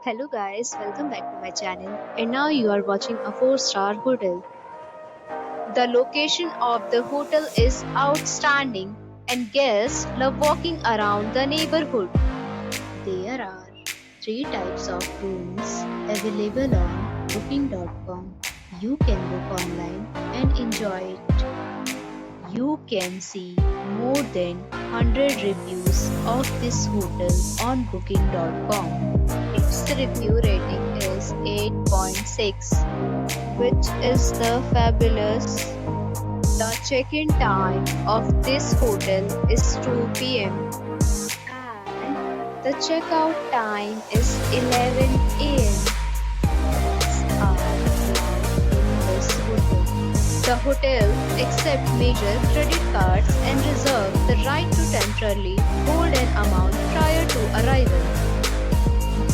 Hello guys, welcome back to my channel, and now you are watching a 4-star hotel. The location of the hotel is outstanding and guests love walking around the neighborhood. There are 3 types of rooms available on booking.com. You can book online and enjoy it. You can see more than 100 reviews of this hotel on booking.com. Its review rating is 8.6, which is the fabulous. The check-in time of this hotel is 2 p.m. and the checkout time is 11 a.m. The hotel accepts major credit cards and reserves the right to temporarily hold an amount prior to arrival.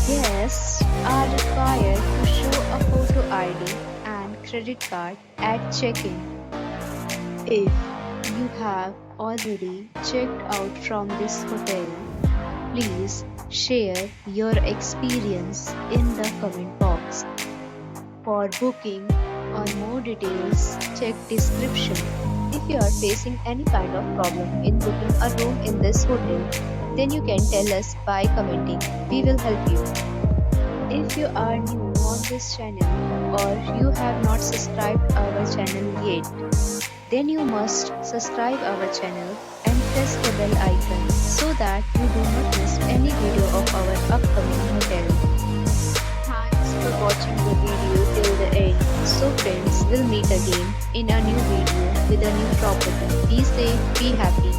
Guests are required to show a photo ID and credit card at check-in. If you have already checked out from this hotel, please share your experience in the comment box. For booking or more details, check description. If you are facing any kind of problem in booking a room in this hotel, then you can tell us by commenting. We will help you. If you are new on this channel or you have not subscribed our channel yet, then you must subscribe our channel and press the bell icon so that you do not miss any video of our upcoming hotel. Thanks for watching the video till the end. So friends, we'll meet again in a new video with a new property. Be safe, be happy.